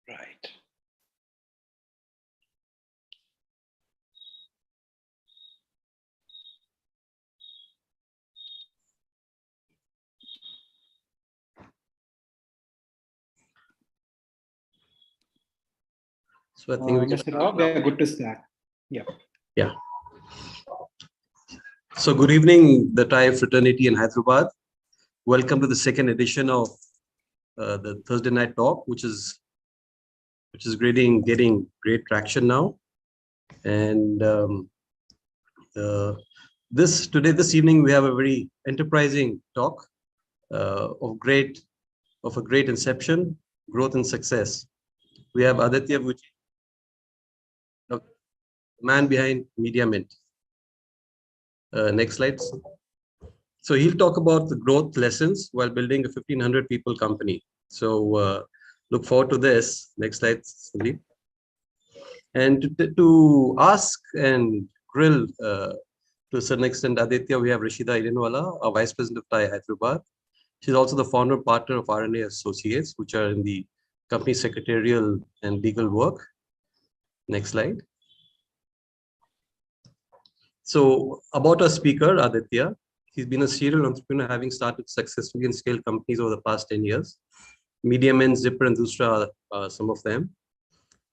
Right. So I think we Mr. Rao, we are good to start. Yeah. Yeah. So good evening, the Thai fraternity in Hyderabad. Welcome to the second edition of the Thursday Night Talk, which is getting great traction now. And this evening, we have a very enterprising talk of a great inception, growth, and success. We have Aditya Vuchi, the man behind Media Mint. Next slide. So he'll talk about the growth lessons while building a 1,500 people company. So look forward to this. Next slide, Sandeep. And to ask and grill to a certain extent, Aditya, we have Rashida Irinwala, our Vice President of Thai Hyderabad. She's also the founder and partner of RNA Associates, which are in the company secretarial and legal work. Next slide. So about our speaker, Aditya, he's been a serial entrepreneur, having started successfully and scaled companies over the past 10 years. Media Mint, Zipper, and Doosra are some of them.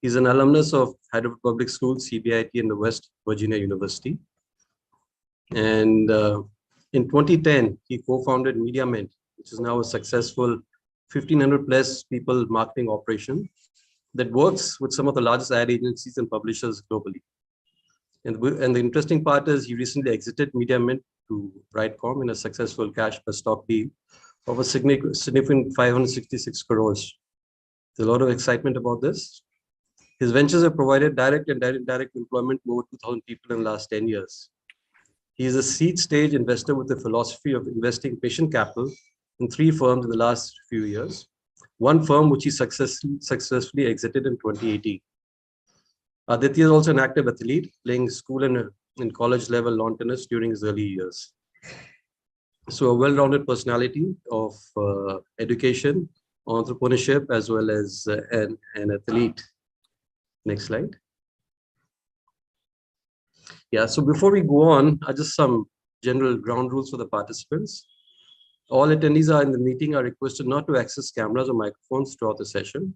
He's an alumnus of Hyderabad Public Schools, CBIT, and the West Virginia University. And in 2010, he co-founded Media Mint, which is now a successful 1,500 plus people marketing operation that works with some of the largest ad agencies and publishers globally. And the interesting part is he recently exited Media Mint to Brightcom in a successful cash per stock deal of a significant 566 crores. There's a lot of excitement about this. His ventures have provided direct and indirect employment to over 2,000 people in the last 10 years. He is a seed stage investor with the philosophy of investing patient capital in 3 firms in the last few years. One firm which he successfully exited in 2018. Aditya is also an active athlete, playing school and college level lawn tennis during his early years. So a well-rounded personality of education, entrepreneurship, as well as an athlete. Next slide. Yeah, so before we go on, just some general ground rules for the participants. All attendees in the meeting are requested not to access cameras or microphones throughout the session.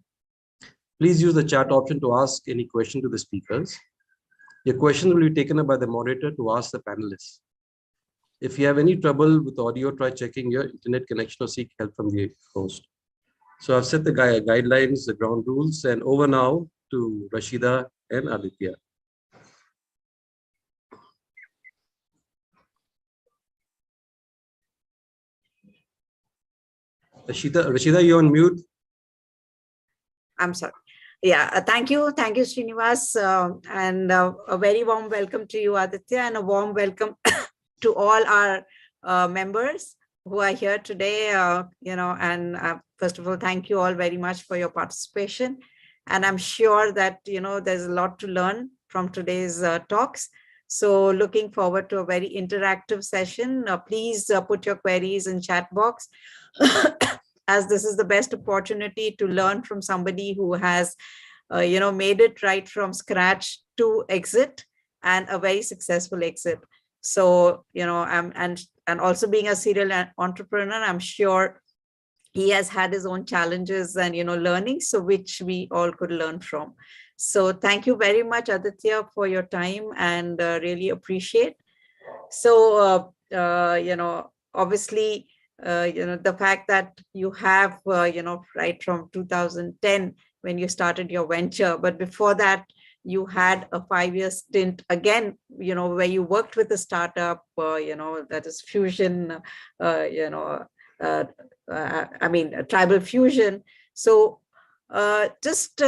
Please use the chat option to ask any question to the speakers. Your questions will be taken up by the moderator to ask the panelists. If you have any trouble with audio, try checking your internet connection or seek help from the host. So I've set the guidelines, the ground rules, and over now to Rashida and Aditya. Rashida, you're on mute. I'm sorry. Yeah, thank you, Srinivas, and a very warm welcome to you, Aditya, and a warm welcome to all our members who are here today. And first of all, thank you all very much for your participation. And I'm sure that there's a lot to learn from today's talks. So looking forward to a very interactive session. Please put your queries in chat box. As this is the best opportunity to learn from somebody who has, made it right from scratch to exit, and a very successful exit. So, and also being a serial entrepreneur, I'm sure he has had his own challenges and, learnings, so which we all could learn from. So thank you very much, Aditya, for your time, and really appreciate. So, obviously, the fact that you have, right from 2010 when you started your venture, but before that, you had a 5-year stint again, where you worked with a startup, that is Fusion, Tribal Fusion. So just,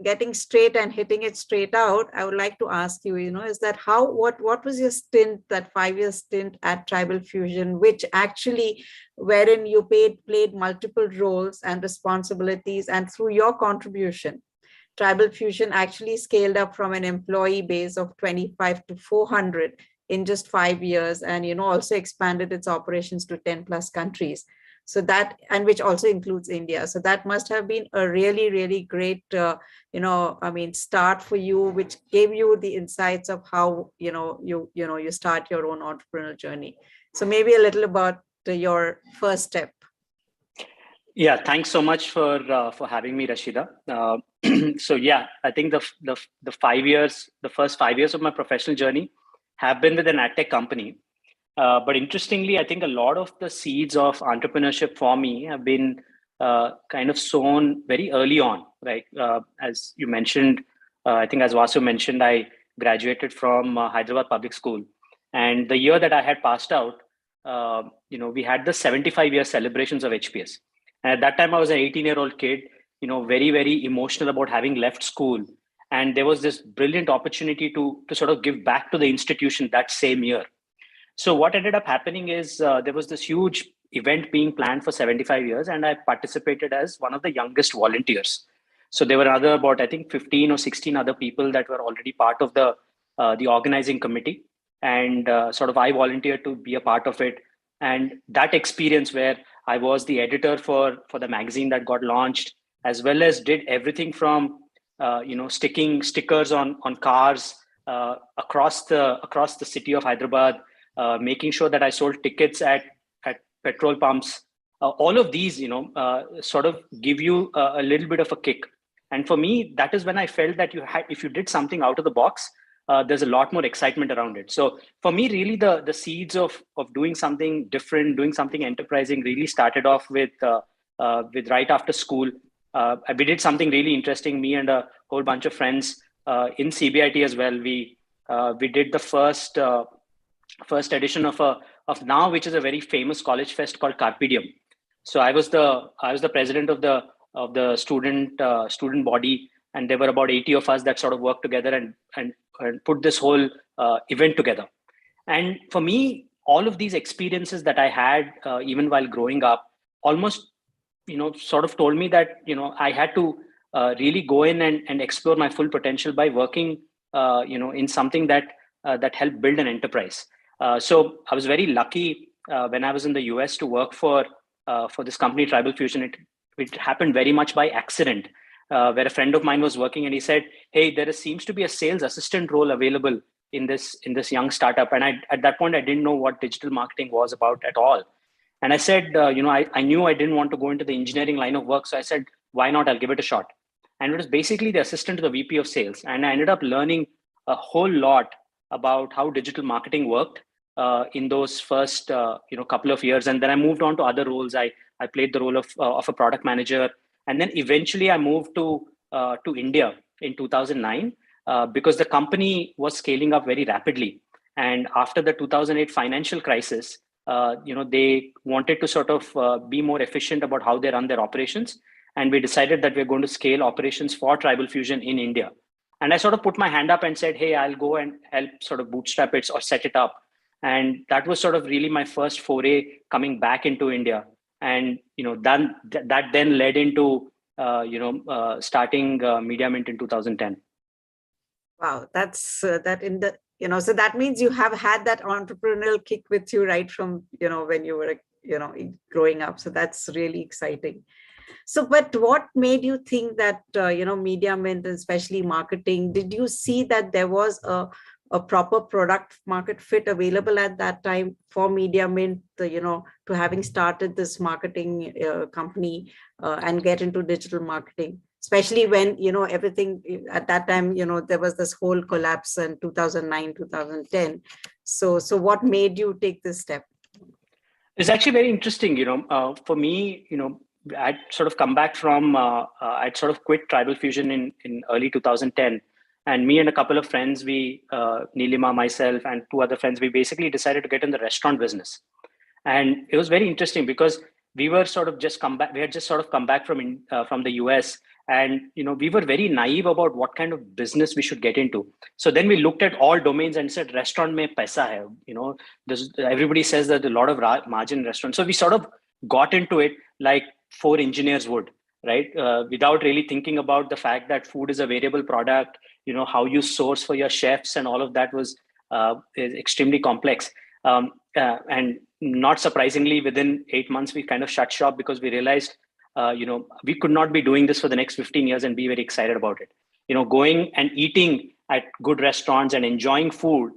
getting straight and hitting it straight out, I would like to ask you, is that what was your stint, that 5-year stint at Tribal Fusion, which actually, wherein you played multiple roles and responsibilities, and through your contribution, Tribal Fusion actually scaled up from an employee base of 25 to 400 in just 5 years, and, also expanded its operations to 10 plus countries. So that, and which also includes India. So that must have been a really, really great, start for you, which gave you the insights of how, you start your own entrepreneurial journey. So maybe a little about your first step. Yeah, thanks so much for having me, Rashida. So yeah, I think the 5 years, the first 5 years of my professional journey have been with an ad tech company. But interestingly, I think a lot of the seeds of entrepreneurship for me have been kind of sown very early on, right? As you mentioned, I think as Vasu mentioned, I graduated from Hyderabad Public School, and the year that I had passed out, we had the 75-year celebrations of HPS. And at that time, I was an 18-year-old kid, very, very emotional about having left school. And there was this brilliant opportunity to sort of give back to the institution that same year. So what ended up happening is there was this huge event being planned for 75 years, and I participated as one of the youngest volunteers. So there were about, I think, 15 or 16 other people that were already part of the organizing committee. And sort of I volunteered to be a part of it. And that experience where I was the editor for the magazine that got launched, as well as did everything from sticking stickers on cars across the city of Hyderabad, making sure that I sold tickets at petrol pumps. All of these, sort of give you a little bit of a kick. And for me, that is when I felt that if you did something out of the box, there's a lot more excitement around it. So for me, really, the seeds of doing something different, doing something enterprising, really started off with right after school. We did something really interesting. Me and a whole bunch of friends in CBIT as well. We did the first edition of now, which is a very famous college fest called Carpe Diem. So I was the president of the student body, and there were about 80 of us that sort of worked together and put this whole event together. And for me, all of these experiences that I had even while growing up almost sort of told me that I had to really go in and explore my full potential by working in something that helped build an enterprise. So I was very lucky when I was in the US to work for this company, Tribal Fusion. It happened very much by accident, where a friend of mine was working, and he said, "Hey, seems to be a sales assistant role available in this young startup." And at that point, I didn't know what digital marketing was about at all. And I said, I knew I didn't want to go into the engineering line of work, so I said, "Why not? I'll give it a shot." And it was basically the assistant to the VP of sales, and I ended up learning a whole lot about how digital marketing worked in those first couple of years. And then I moved on to other roles. I played the role of a product manager, and then eventually I moved to India in 2009 because the company was scaling up very rapidly. And after the 2008 financial crisis, they wanted to sort of be more efficient about how they run their operations, and we decided that we're going to scale operations for Tribal Fusion in India. And I sort of put my hand up and said, "Hey, I'll go and help sort of bootstrap it or set it up." And that was sort of really my first foray coming back into India. And that then led into starting Media Mint in 2010. Wow, that's that in the so that means you have had that entrepreneurial kick with you right from when you were growing up. So that's really exciting. So, but what made you think that Media Mint, especially marketing, did you see that there was a proper product market fit available at that time for Media Mint, to having started this marketing company and get into digital marketing, especially when, everything at that time, there was this whole collapse in 2009, 2010. So what made you take this step? It's actually very interesting, for me, I'd sort of come back from, I'd sort of quit Tribal Fusion in early 2010. And me and a couple of friends, Neelima, myself, and two other friends, we basically decided to get in the restaurant business. And it was very interesting because we were sort of just come back. We had just sort of come back from the US, and we were very naive about what kind of business we should get into. So then we looked at all domains and said, "Restaurant mein paisa hai." Everybody says that a lot of margin in restaurants. So we sort of got into it like 4 engineers would, right? Without really thinking about the fact that food is a variable product. How you source for your chefs and all of that was is extremely complex. And not surprisingly, within 8 months, we kind of shut shop because we realized, we could not be doing this for the next 15 years and be very excited about it. Going and eating at good restaurants and enjoying food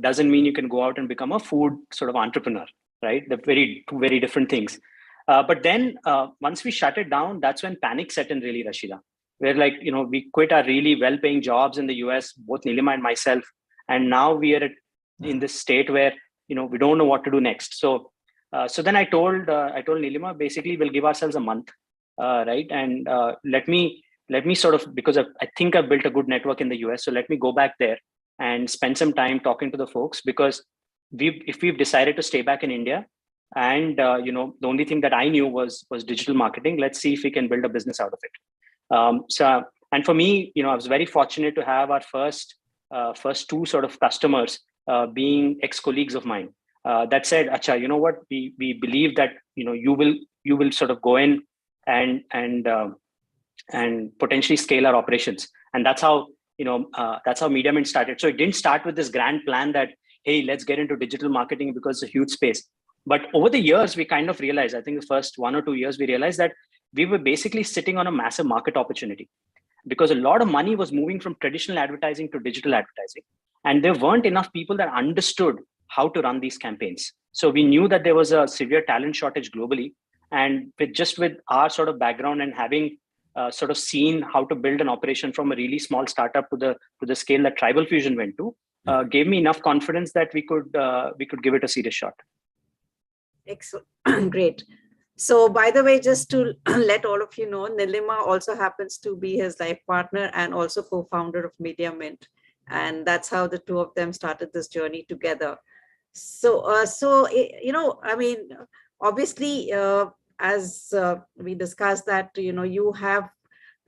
doesn't mean you can go out and become a food sort of entrepreneur, right? They're very, very different things. But then once we shut it down, that's when panic set in, really, Rashida. Where we quit our really well-paying jobs in the US, both Nilima and myself. And now we are in this state where, we don't know what to do next. So then I told Nilima, basically, we'll give ourselves a month, right? And let me sort of, because I think I've built a good network in the US. So let me go back there and spend some time talking to the folks, because if we've decided to stay back in India, and the only thing that I knew was digital marketing, let's see if we can build a business out of it. And for me, I was very fortunate to have our first two sort of customers being ex-colleagues of mine that said, "Acha, you know what? We believe that you will sort of go in and potentially scale our operations." And that's how Media Mint started. So it didn't start with this grand plan that, hey, let's get into digital marketing because it's a huge space. But over the years, we kind of realized, I think the first 1 or 2 years, we realized that we were basically sitting on a massive market opportunity, because a lot of money was moving from traditional advertising to digital advertising. And there weren't enough people that understood how to run these campaigns. So we knew that there was a severe talent shortage globally. And with our sort of background and having sort of seen how to build an operation from a really small startup to the scale that Tribal Fusion went to, gave me enough confidence that we could give it a serious shot. Excellent. Great. So, by the way, just to let all of you know, Nilima also happens to be his life partner and also co-founder of Media Mint. And that's how the two of them started this journey together. So, obviously, as we discussed that, you have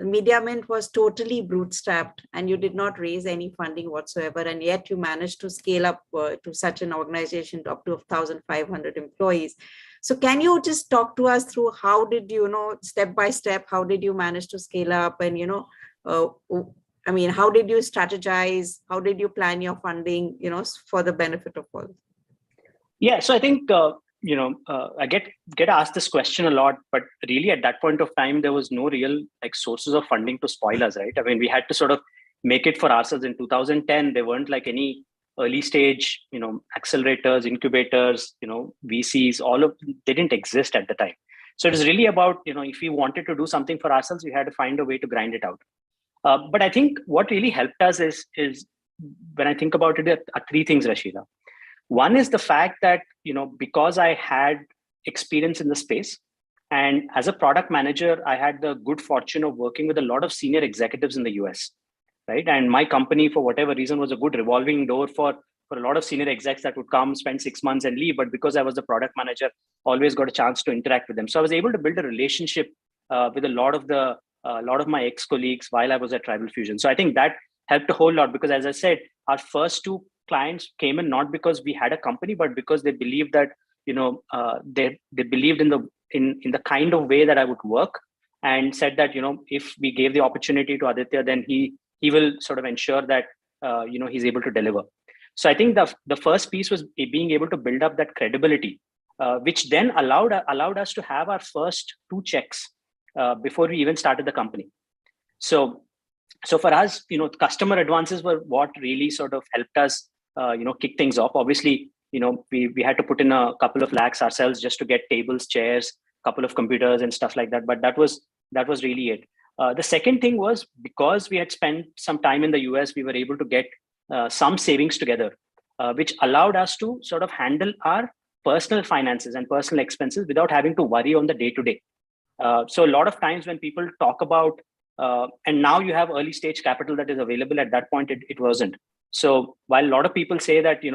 Media Mint was totally bootstrapped and you did not raise any funding whatsoever. And yet you managed to scale up to such an organization up to 1,500 employees. So can you just talk to us through how did you, step by step, how did you manage to scale up? And, how did you strategize? How did you plan your funding, for the benefit of all? Yeah, so I think, I get asked this question a lot, but really at that point of time, there was no real sources of funding to spoil us, right? I mean, we had to sort of make it for ourselves. In 2010, there weren't any early stage, accelerators, incubators, VCs, they didn't exist at the time. So it was really about, if we wanted to do something for ourselves, we had to find a way to grind it out. But I think what really helped us is when I think about it, are three things, Rashida. One is the fact that, because I had experience in the space, and as a product manager, I had the good fortune of working with a lot of senior executives in the US, right? And my company, for whatever reason, was a good revolving door for a lot of senior execs that would come, spend 6 months and leave. But because I was the product manager, always got a chance to interact with them. So I was able to build a relationship with a lot of my ex-colleagues while I was at Tribal Fusion. So I think that helped a whole lot, because as I said, our first two clients came in not because we had a company, but because they believed that they believed in the kind of way that I would work, and said that if we gave the opportunity to Aditya, then he will sort of ensure that he's able to deliver. So I think the first piece was being able to build up that credibility, which then allowed us to have our first 2 checks before we even started the company. So for us, customer advances were what really sort of helped us, kick things off. Obviously, we had to put in a couple of lakhs ourselves just to get tables, chairs, couple of computers and stuff like that. But that was really it. The second thing was, because we had spent some time in the US, we were able to get some savings together, which allowed us to sort of handle our personal finances and personal expenses without having to worry on the day-to-day. So a lot of times when people talk about, and now you have early stage capital that is available, at that point it wasn't. So while a lot of people say that you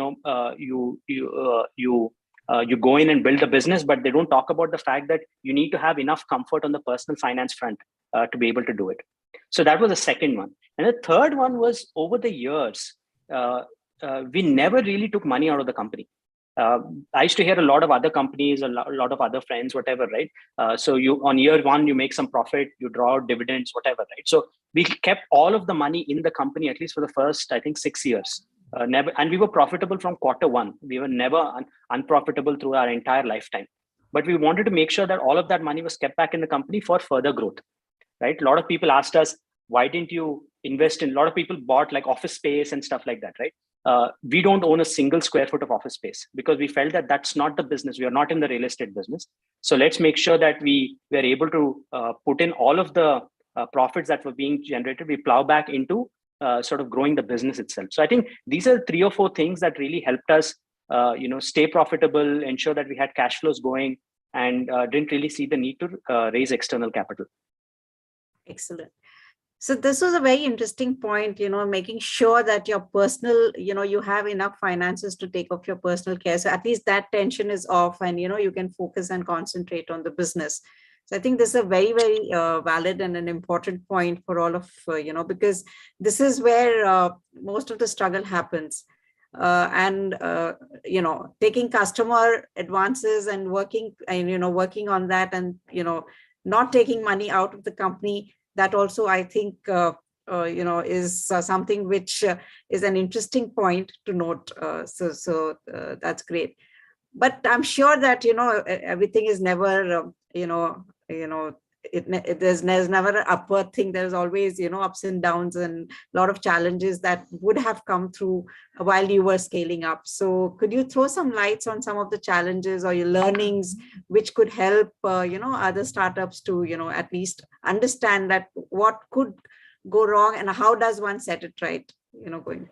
go in and build a business, but they don't talk about the fact that you need to have enough comfort on the personal finance front to be able to do it. So that was the second one. And the third one was, over the years, we never really took money out of the company. I used to hear a lot of other companies, a lot of other friends, whatever, right? So on year one, you make some profit, you draw out dividends, whatever, right? So we kept all of the money in the company, at least for the first, I think, 6 years. never, and we were profitable from quarter one. We were never unprofitable through our entire lifetime. But we wanted to make sure that all of that money was kept back in the company for further growth, right? A lot of people asked us, why didn't you invest in, a lot of people bought like office space and stuff like that, right? We don't own a single square foot of office space because we felt that that's not the business. We are not in the real estate business. So let's make sure that we are able to put in all of the profits that were being generated. We plow back into sort of growing the business itself. So I think these are 3 or 4 things that really helped us, stay profitable, ensure that we had cash flows going, and didn't really see the need to raise external capital. Excellent. So this was a very interesting point, making sure that your personal, you have enough finances to take off your personal care. So at least that tension is off and, you can focus and concentrate on the business. So I think this is a very, very valid and an important point for all of, because this is where most of the struggle happens. Taking customer advances and working on that and, not taking money out of the company. That also, I think, is something which is an interesting point to note. So that's great. But I'm sure that, everything is never, there's never an upward thing. There's always, ups and downs and a lot of challenges that would have come through while you were scaling up. So could you throw some lights on some of the challenges or your learnings, which could help, other startups to, at least understand that what could go wrong and how does one set it right, going?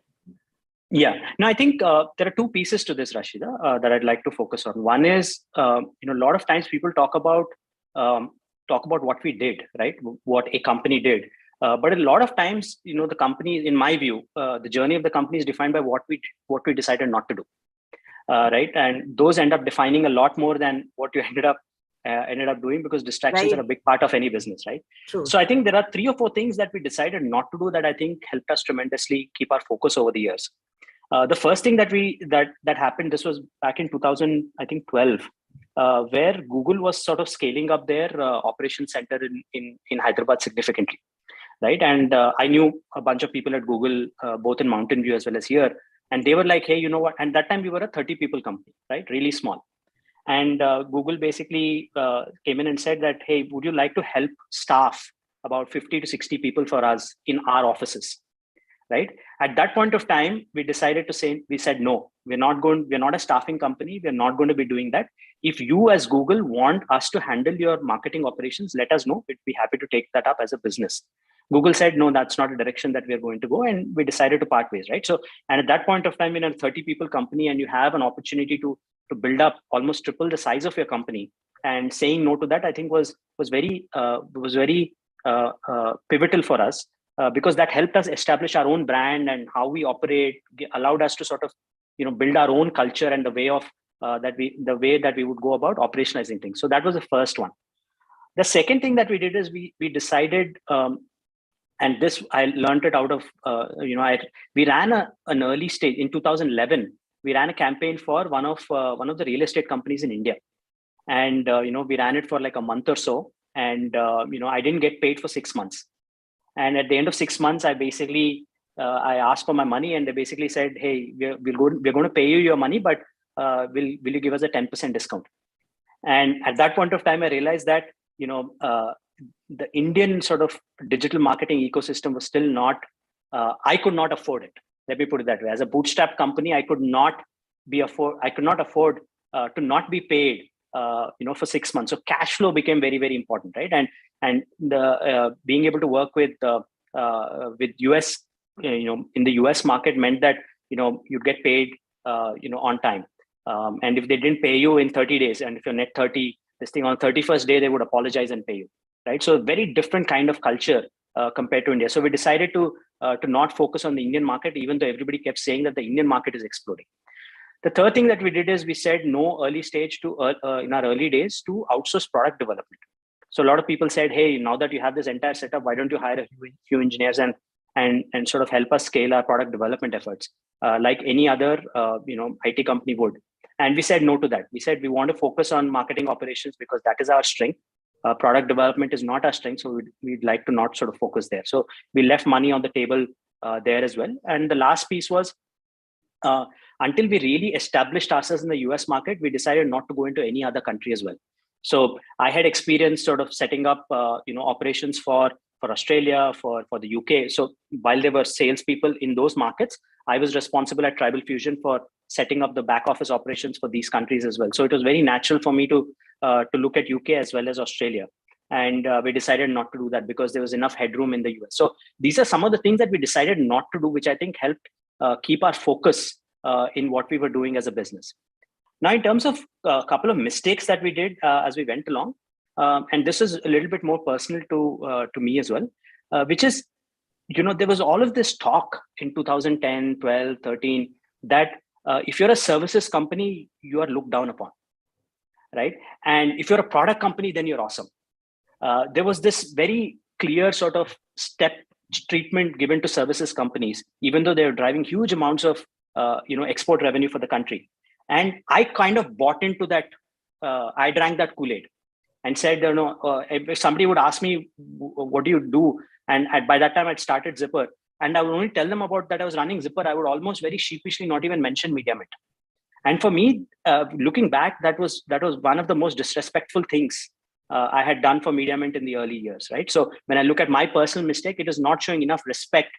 Yeah, no, I think there are 2 pieces to this, Rashida, that I'd like to focus on. One is, a lot of times people talk about what we did, right? What a company did. But a lot of times, the company, in my view, the journey of the company is defined by what we decided not to do, right? And those end up defining a lot more than what you ended up doing, because distractions are a big part of any business, right? True. So I think there are 3 or 4 things that we decided not to do that I think helped us tremendously keep our focus over the years. The first thing that happened, this was back in 2012, where Google was sort of scaling up their operations center in Hyderabad significantly, right? And I knew a bunch of people at Google, both in Mountain View as well as here, and they were like, hey, you know what? And that time we were a 30 people company, right? Really small. And Google basically came in and said that, hey, would you like to help staff about 50 to 60 people for us in our offices? Right. At that point of time, we said, no, we're not a staffing company. We're not going to be doing that. If you as Google want us to handle your marketing operations, let us know. We'd be happy to take that up as a business. Google said, no, that's not a direction that we're going to go. And we decided to part ways, right? So, and at that point of time, in a 30 people company, and you have an opportunity to build up almost triple the size of your company, and saying no to that, I think was very pivotal for us. Because that helped us establish our own brand and how we operate, allowed us to sort of, build our own culture and the way that we would go about operationalizing things. So that was the first one. The second thing that we did is we decided, and this I learned it out of, we ran an early stage in 2011. We ran a campaign for one of the real estate companies in India, and we ran it for like a month or so, and I didn't get paid for 6 months. And at the end of 6 months, I basically, I asked for my money, and they basically said, hey, we're going to pay you your money, but will you give us a 10% discount? And at that point of time, I realized that, the Indian sort of digital marketing ecosystem was still not, I could not afford it. Let me put it that way. As a bootstrap company, I could not afford to not be paid, for 6 months. So cash flow became very, very important, right? And the being able to work with US, in the US market meant that you'd get paid on time, and if they didn't pay you in 30 days, and if you're net 30, this thing on 31st day they would apologize and pay you, right? So very different kind of culture compared to India. So we decided to not focus on the Indian market, even though everybody kept saying that the Indian market is exploding. The third thing that we did is we said no early stage to in our early days to outsource product development. So a lot of people said, hey, now that you have this entire setup, why don't you hire a few engineers and sort of help us scale our product development efforts like any other IT company would. And we said no to that. We said we want to focus on marketing operations because that is our strength. Product development is not our strength, so we'd like to not sort of focus there. So we left money on the table there as well. And the last piece was until we really established ourselves in the US market, we decided not to go into any other country as well. So I had experience sort of setting up, operations for Australia, for the UK. So while there were salespeople in those markets, I was responsible at Tribal Fusion for setting up the back office operations for these countries as well. So it was very natural for me to look at UK as well as Australia. And we decided not to do that because there was enough headroom in the US. So these are some of the things that we decided not to do, which I think helped keep our focus in what we were doing as a business. Now, in terms of a couple of mistakes that we did as we went along, and this is a little bit more personal to me as well, which is, there was all of this talk in 2010, 12, 13, that if you're a services company, you are looked down upon, right? And if you're a product company, then you're awesome. There was this very clear sort of step treatment given to services companies, even though they're driving huge amounts of export revenue for the country. And I kind of bought into that. I drank that Kool-Aid and said, if somebody would ask me, what do you do? And by that time I'd started Zipper, and I would only tell them about that I was running Zipper. I would almost very sheepishly not even mention MediaMint. And for me, looking back, that was one of the most disrespectful things I had done for MediaMint in the early years, right? So when I look at my personal mistake, it is not showing enough respect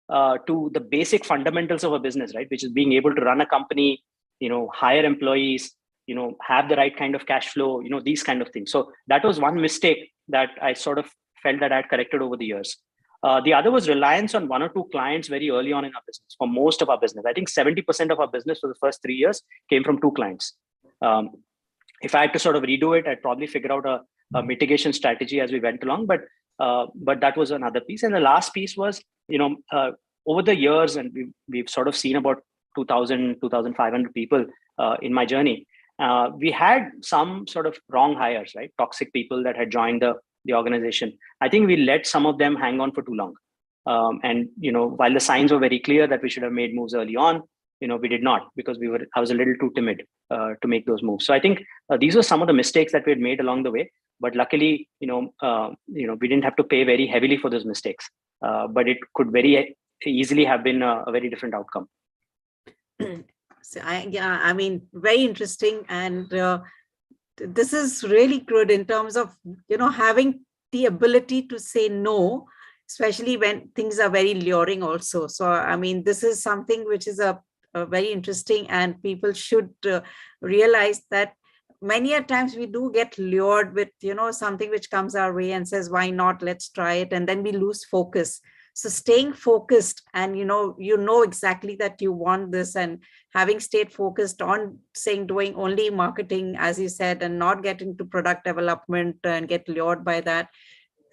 to the basic fundamentals of a business, right? Which is being able to run a company, hire employees, have the right kind of cash flow, these kind of things. So that was one mistake that I sort of felt that I had corrected over the years. The other was reliance on one or two clients very early on in our business. For most of our business, I think 70% of our business for the first 3 years came from two clients. If I had to sort of redo it, I'd probably figure out a mitigation strategy as we went along. But that was another piece. And the last piece was, over the years, and we've sort of seen about 2,000, 2,500 people in my journey. We had some sort of wrong hires, right? Toxic people that had joined the organization. I think we let some of them hang on for too long. And while the signs were very clear that we should have made moves early on, we did not, because I was a little too timid to make those moves. So I think these were some of the mistakes that we had made along the way. But luckily, we didn't have to pay very heavily for those mistakes. But it could very easily have been a very different outcome. So I mean, very interesting. And this is really good in terms of, having the ability to say no, especially when things are very luring also. So, I mean, this is something which is a very interesting, and people should realize that many a times we do get lured with, something which comes our way and says, why not, let's try it. And then we lose focus. So staying focused and, you exactly that you want this, and having stayed focused on doing only marketing, as you said, and not get into product development and get lured by that.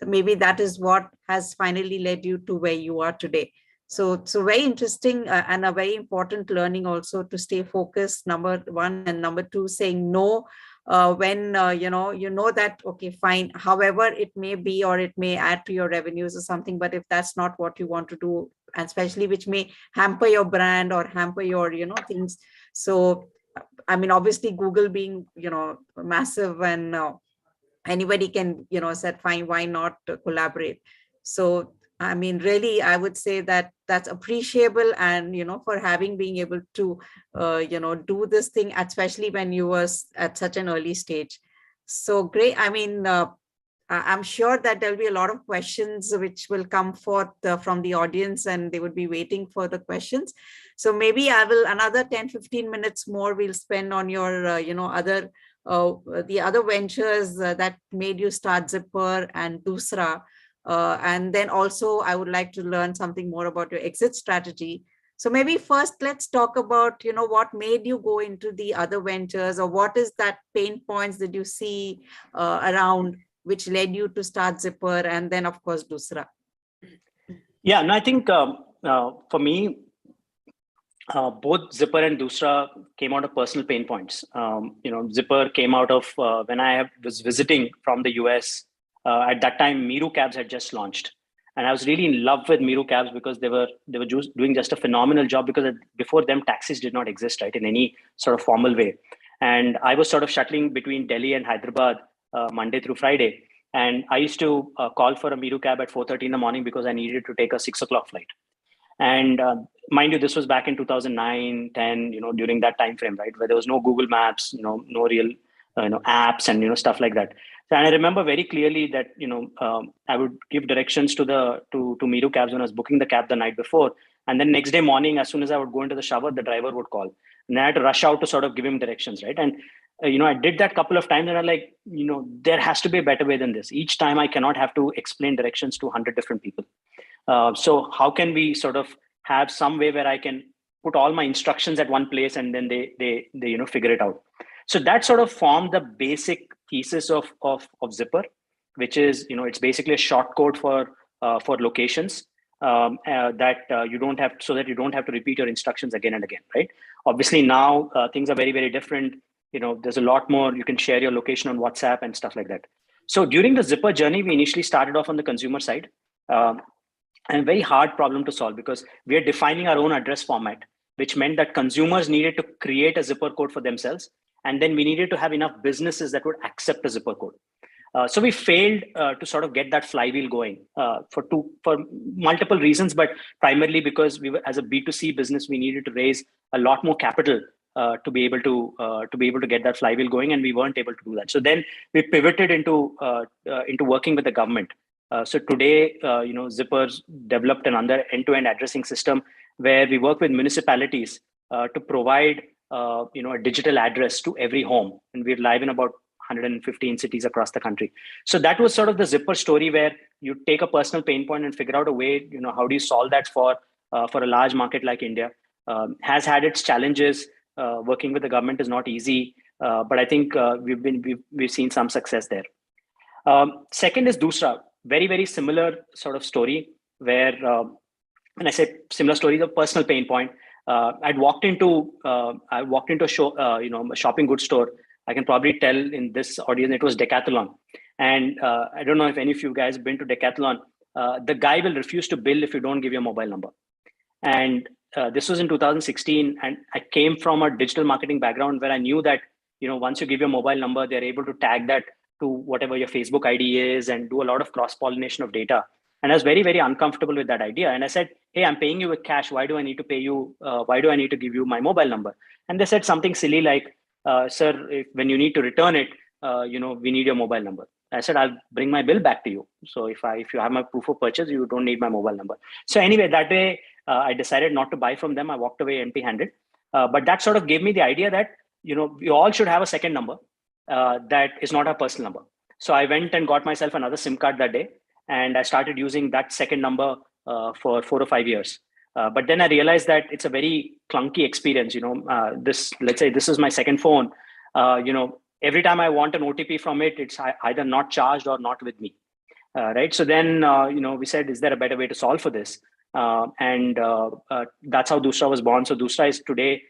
Maybe that is what has finally led you to where you are today. So very interesting and a very important learning also, to stay focused, number one, and number two, saying no when you know that, okay, fine, however it may be, or it may add to your revenues or something, but if that's not what you want to do, and especially which may hamper your brand or hamper your things. So I mean, obviously Google being massive, and anybody can said, fine, why not collaborate. So I mean, really, I would say that that's appreciable, and for being able to do this thing, especially when you were at such an early stage. So great. I mean, I'm sure that there'll be a lot of questions which will come forth from the audience, and they would be waiting for the questions. So maybe I will, another 10-15 minutes more we'll spend on your other the other ventures that made you start Zipper and Doosra. And then also I would like to learn something more about your exit strategy. So maybe first let's talk about, what made you go into the other ventures, or what is that pain points that you see around which led you to start Zipper, and then of course Doosra. Yeah, and I think for me, both Zipper and Doosra came out of personal pain points. Zipper came out of when I was visiting from the US. At that time, Meru Cabs had just launched, and I was really in love with Meru Cabs because they were doing just a phenomenal job, because before them taxis did not exist, right, in any sort of formal way. And I was sort of shuttling between Delhi and Hyderabad Monday through Friday, and I used to call for a Meru cab at 4:30 in the morning because I needed to take a 6 o'clock flight. And mind you, this was back in 2009, 10, during that time frame, right, where there was no Google Maps, no real apps and stuff like that. And I remember very clearly that I would give directions to Meru cabs when I was booking the cab the night before, and then next day morning, as soon as I would go into the shower, the driver would call, and I had to rush out to sort of give him directions, right? And I did that a couple of times, and I'm like, there has to be a better way than this. Each time I cannot have to explain directions to 100 different people. So how can we sort of have some way where I can put all my instructions at one place and then they figure it out. So that sort of formed the basic thesis of Zipper, which is, it's basically a short code for locations that you don't have to repeat your instructions again and again, right? Obviously now things are very, very different. There's a lot more, you can share your location on WhatsApp and stuff like that. So during the Zipper journey, we initially started off on the consumer side. And a very hard problem to solve because we are defining our own address format, which meant that consumers needed to create a zipper code for themselves. And then we needed to have enough businesses that would accept a zipper code. So we failed to sort of get that flywheel going for multiple reasons, but primarily because we were, as a B2C business, we needed to raise a lot more capital to be able to get that flywheel going, and we weren't able to do that. So then we pivoted into working with the government. So today, Zipper's developed an end-to-end addressing system where we work with municipalities to provide, a digital address to every home. And we're live in about 115 cities across the country. So that was sort of the Zipper story where you take a personal pain point and figure out a way, how do you solve that for a large market like India. Has had its challenges. Working with the government is not easy, but I think we've seen some success there. Second is Doosra. Very, very similar sort of story where, when I say similar story, the personal pain point, I walked into a shopping goods store. I can probably tell in this audience, it was Decathlon. And I don't know if any of you guys have been to Decathlon. The guy will refuse to bill if you don't give your mobile number. And this was in 2016. And I came from a digital marketing background where I knew that, once you give your mobile number, they're able to tag that to whatever your Facebook ID is and do a lot of cross-pollination of data. And I was very, very uncomfortable with that idea. And I said, hey, I'm paying you with cash. Why do I need to pay you? Why do I need to give you my mobile number? And they said something silly like, sir, when you need to return it, we need your mobile number. I said, I'll bring my bill back to you. So if you have my proof of purchase, you don't need my mobile number. So anyway, that day, I decided not to buy from them. I walked away empty-handed. But that sort of gave me the idea that, we all should have a second number that is not our personal number. So I went and got myself another SIM card that day. And I started using that second number for 4 or 5 years. But then I realized that it's a very clunky experience. Let's say this is my second phone. Every time I want an OTP from it, it's either not charged or not with me. Right. So then, we said, is there a better way to solve for this? And that's how Doosra was born. So Doosra is today,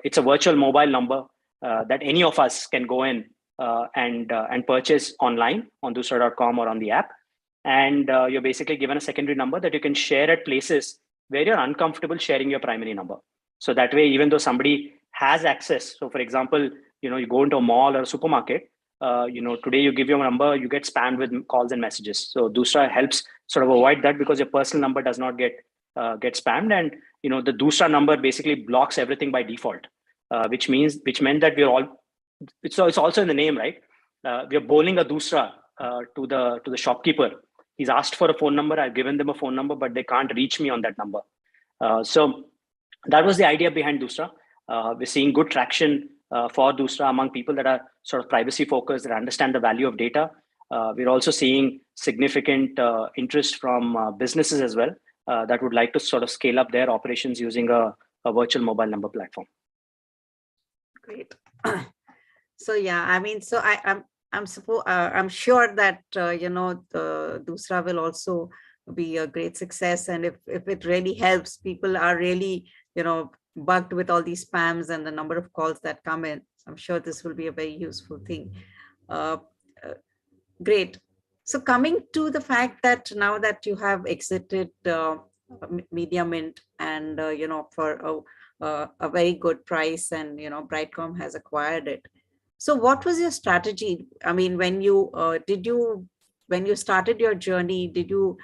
it's a virtual mobile number that any of us can go in and purchase online on doosra.com or on the app. And you're basically given a secondary number that you can share at places where you're uncomfortable sharing your primary number. So that way, even though somebody has access, so for example, you go into a mall or a supermarket, today you give your number, you get spammed with calls and messages. So Doosra helps sort of avoid that because your personal number does not get spammed. And, the Doosra number basically blocks everything by default, which meant that it's also in the name, right? We're bowling a Doosra to the shopkeeper. He's asked for a phone number. I've given them a phone number, but they can't reach me on that number. So that was the idea behind Doosra. We're seeing good traction for Doosra among people that are sort of privacy focused, that understand the value of data. We're also seeing significant interest from businesses as well that would like to sort of scale up their operations using a virtual mobile number platform. Great. So yeah, I mean, so I'm sure that the Doosra will also be a great success, and if it really helps, people are really bugged with all these spams and the number of calls that come in. I'm sure this will be a very useful thing. Great. So coming to the fact that now that you have exited Media Mint and for a very good price, and Brightcom has acquired it. So what was your strategy? I mean, when you started your journey, did you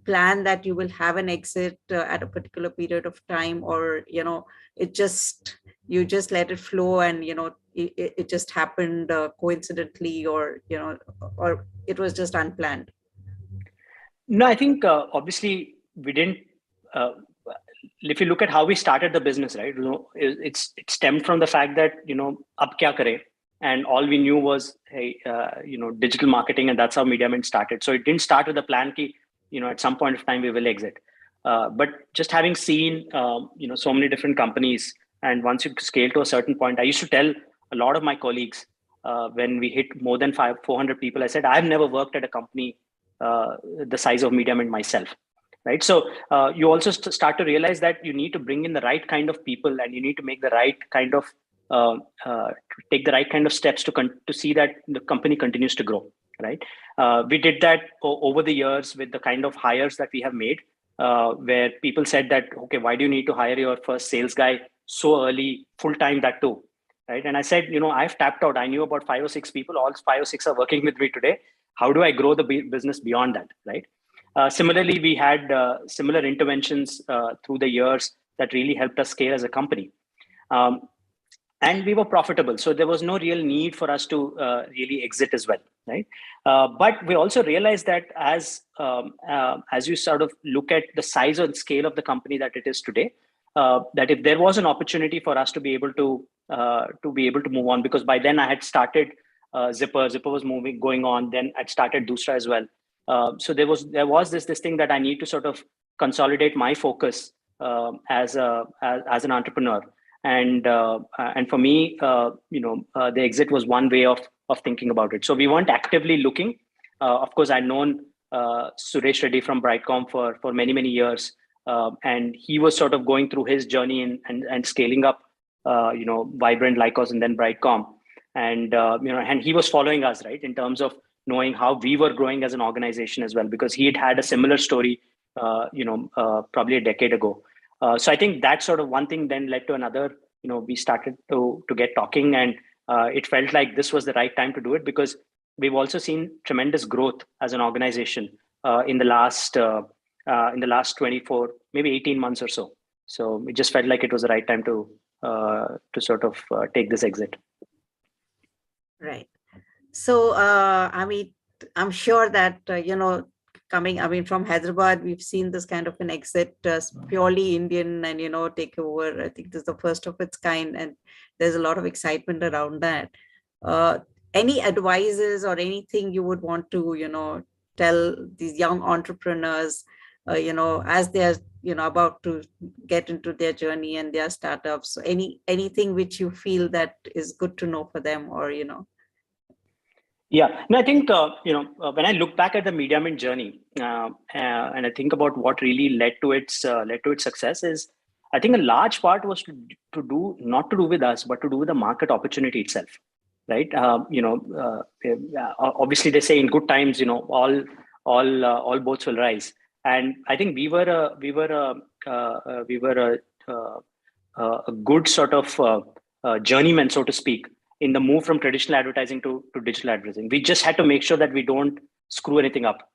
plan that you will have an exit at a particular period of time, or, you just let it flow and, it just happened coincidentally, or, or it was just unplanned? No, I think obviously we didn't. If you look at how we started the business, right? It stemmed from the fact that ab kya kare, and all we knew was, hey, digital marketing, and that's how MediaMint started. So it didn't start with a plan ki, at some point of time we will exit. But just having seen so many different companies, and once you scale to a certain point, I used to tell a lot of my colleagues when we hit more than 400 people, I said, I've never worked at a company the size of MediaMint myself, right? So you also start to realize that you need to bring in the right kind of people, and you need to make the right kind of take the right kind of steps to see that the company continues to grow, right? We did that over the years with the kind of hires that we have made, where people said that, okay, why do you need to hire your first sales guy so early, full time, that too, right? And I said, I've tapped out. I knew about 5 or 6 people. All 5 or 6 are working with me today. How do I grow the business beyond that, right? Similarly, we had similar interventions through the years that really helped us scale as a company. And we were profitable. So there was no real need for us to really exit as well, right? But we also realized that as you sort of look at the size and scale of the company that it is today, that if there was an opportunity for us to be able to move on, because by then I had started Zipper was going on, then I'd started Doosra as well. So there was this thing that I need to sort of consolidate my focus as an entrepreneur. And for me, the exit was one way of thinking about it. So we weren't actively looking. Of course, I'd known Suresh Reddy from Brightcom for many years, and he was sort of going through his journey and scaling up, Vibrant, Lycos, and then Brightcom, and and he was following us, right, in terms of knowing how we were growing as an organization as well, because he had a similar story, probably a decade ago. So I think that sort of one thing then led to another. We started to get talking, and it felt like this was the right time to do it, because we've also seen tremendous growth as an organization in the last 24, maybe 18 months or so. So it just felt like it was the right time to sort of take this exit. Right. So I'm sure that coming from Hyderabad, we've seen this kind of an exit, purely Indian, and takeover. I think this is the first of its kind, and there's a lot of excitement around that. Any advices or anything you would want to tell these young entrepreneurs, as they're about to get into their journey and their startups? So anything which you feel that is good to know for them, or Yeah, no, I think when I look back at the MediaMint journey, and I think about what really led to its success, is I think a large part was not to do with us, but to do with the market opportunity itself, right? Obviously they say in good times, all boats will rise, and I think we were a good sort of journeyman, so to speak, in the move from traditional advertising to digital advertising. We just had to make sure that we don't screw anything up.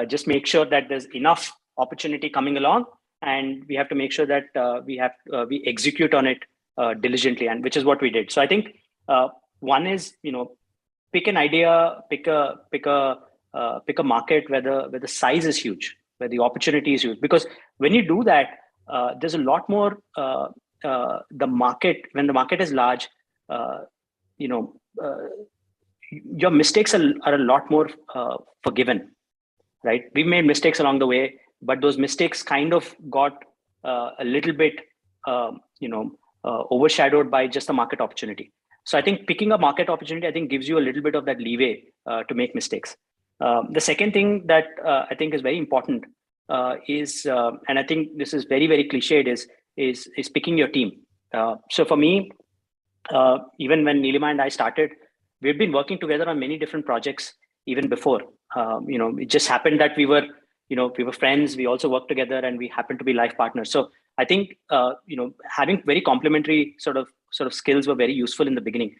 Just make sure that there's enough opportunity coming along, and we have to make sure that we execute on it diligently, and which is what we did. So I think one is pick an idea, pick a market where the size is huge, where the opportunity is huge. Because when you do that, there's a lot more. The market, when the market is large, your mistakes are a lot more forgiven, right? We made mistakes along the way, but those mistakes kind of got a little bit overshadowed by just the market opportunity. So I think picking a market opportunity, I think, gives you a little bit of that leeway to make mistakes. The second thing that I think is very important is, and I think this is very, very cliched, is picking your team. So for me, even when Nilima and I started, we've been working together on many different projects even before. It just happened that we were friends. We also worked together, and we happened to be life partners. So I think having very complementary sort of skills were very useful in the beginning,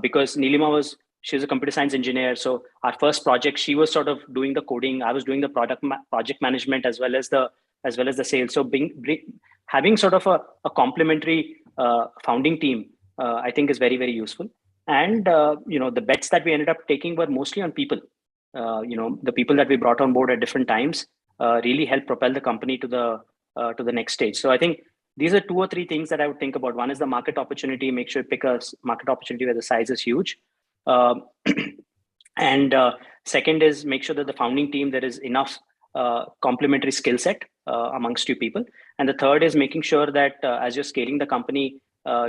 because Nilima was She was a computer science engineer. So our first project, she was sort of doing the coding. I was doing the project management as well as the sales. So having sort of a complementary founding team, I think is very, very useful. And the bets that we ended up taking were mostly on people. The people that we brought on board at different times really helped propel the company to the next stage. So I think these are 2 or 3 things that I would think about. One is the market opportunity. Make sure you pick a market opportunity where the size is huge. And second is make sure that the founding team, there is enough complementary skill set amongst you people. And the third is making sure that as you're scaling the company,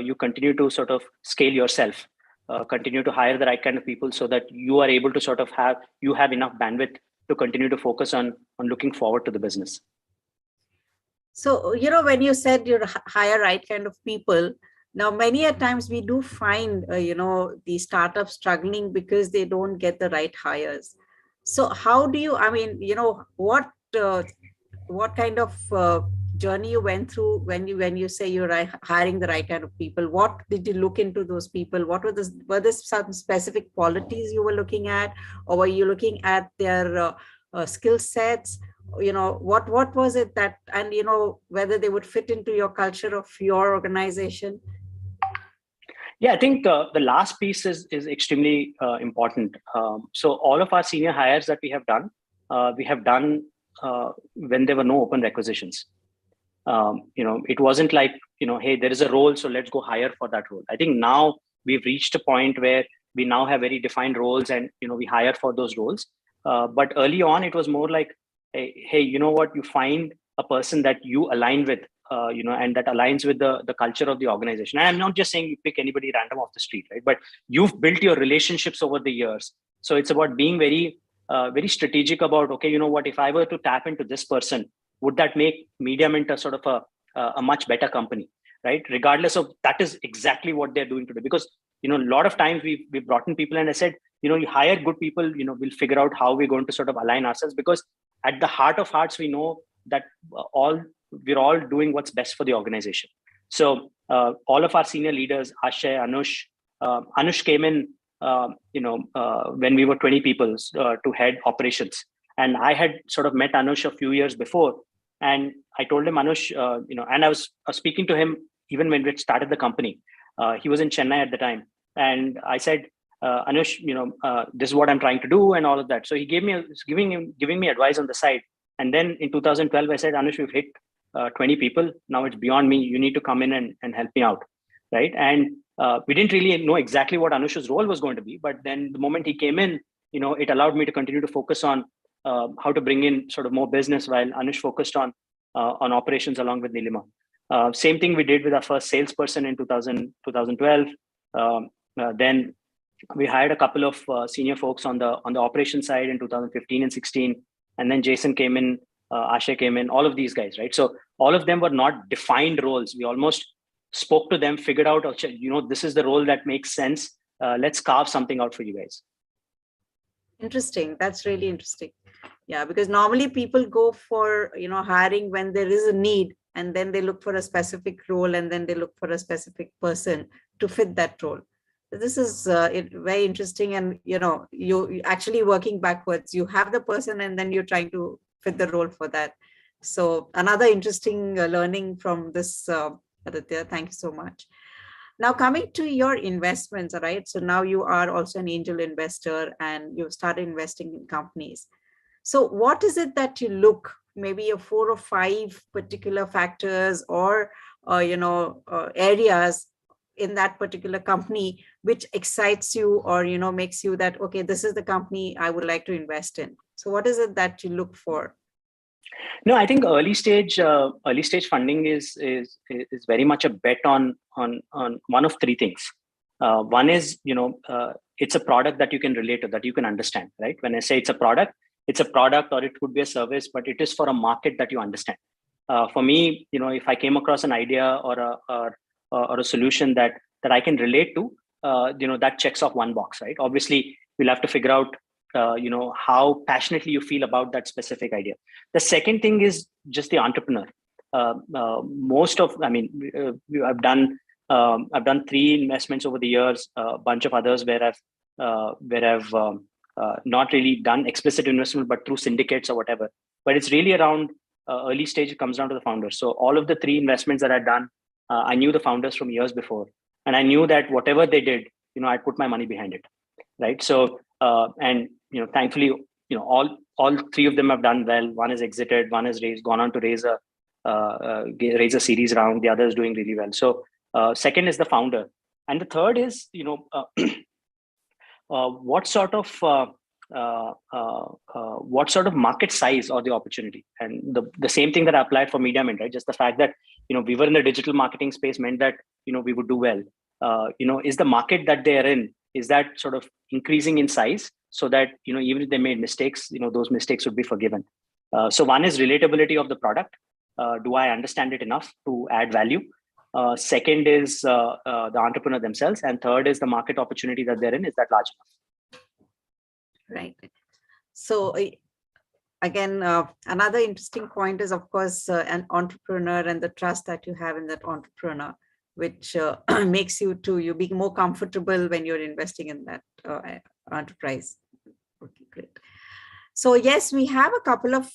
you continue to sort of scale yourself, continue to hire the right kind of people so that you are able to sort of have enough bandwidth to continue to focus on looking forward to the business. So, when you said you hire right kind of people, now many a times we do find, the startups struggling because they don't get the right hires. So how do you, what kind of journey you went through when you say you're hiring the right kind of people? What did you look into those people? What were there some specific qualities you were looking at, or were you looking at their skill sets? What was it that, and whether they would fit into your culture of your organization? Yeah, I think the last piece is extremely important. So all of our senior hires that we have done when there were no open requisitions. It wasn't like, hey, there is a role, so let's go hire for that role. I think now we've reached a point where we now have very defined roles and, we hire for those roles. But early on, it was more like, hey, you know what, you find a person that you align with, and that aligns with the culture of the organization. And I'm not just saying you pick anybody random off the street, right? But you've built your relationships over the years. So it's about being very, very strategic about, okay, you know what, if I were to tap into this person, would that make MediaMint a sort of a much better company, right? Regardless of that is exactly what they're doing today. Because, a lot of times we've brought in people and I said, you hire good people, we'll figure out how we're going to sort of align ourselves, because at the heart of hearts, we know that we're all doing what's best for the organization. So all of our senior leaders, Ashay, Anush came in, when we were 20 people to head operations. And I had sort of met Anush a few years before. And I told him, Anush, and I was speaking to him even when we started the company. He was in Chennai at the time. And I said, Anush, this is what I'm trying to do and all of that. So he giving me advice on the side. And then in 2012, I said, Anush, we've hit 20 people. Now it's beyond me. You need to come in and help me out. Right. And we didn't really know exactly what Anush's role was going to be. But then the moment he came in, it allowed me to continue to focus on how to bring in sort of more business while Anush focused on operations along with Nilima. Same thing we did with our first salesperson in 2012. Then we hired a couple of senior folks on the operations side in 2015 and 16. And then Jason came in, Ashay came in, all of these guys, right? So all of them were not defined roles. We almost spoke to them, figured out, this is the role that makes sense. Let's carve something out for you guys. Interesting. That's really interesting. Yeah, because normally people go for, hiring when there is a need, and then they look for a specific role, and then they look for a specific person to fit that role. This is very interesting. And, you actually working backwards, you have the person and then you're trying to fit the role for that. So another interesting learning from this, Aditya. Thank you so much. Now coming to your investments, all right? So now you are also an angel investor and you've started investing in companies. So what is it that you look, maybe a 4 or 5 particular factors or, areas in that particular company, which excites you or, makes you that, okay, this is the company I would like to invest in. So what is it that you look for? No, I think early stage funding is very much a bet on one of 3 things. One is, it's a product that you can relate to, that you can understand, right? When I say it's a product or it could be a service, but it is for a market that you understand. For me, if I came across an idea or a solution that I can relate to, that checks off one box, right? Obviously, we'll have to figure out how passionately you feel about that specific idea. The second thing is just the entrepreneur. I've done 3 investments over the years, a bunch of others where where I've not really done explicit investment, but through syndicates or whatever. But it's really around early stage. It comes down to the founders. So all of the 3 investments that I'd done, I knew the founders from years before, and I knew that whatever they did, I'd put my money behind it, right? So and thankfully, all 3 of them have done well. One has exited, one has gone on to raise a series round. The other is doing really well. So second is the founder, and the third is what sort of market size or the opportunity. And the same thing that I applied for MediaMint, right? Just the fact that we were in the digital marketing space meant that we would do well. Is the market that they are in, is that sort of increasing in size, so that even if they made mistakes, those mistakes would be forgiven. So one is relatability of the product. Do I understand it enough to add value? Second is the entrepreneur themselves, and third is the market opportunity that they're in. Is that large enough? Right. So again, another interesting point is, of course, an entrepreneur and the trust that you have in that entrepreneur, which makes you be more comfortable when you're investing in that enterprise. Okay, great. So yes, we have a couple of,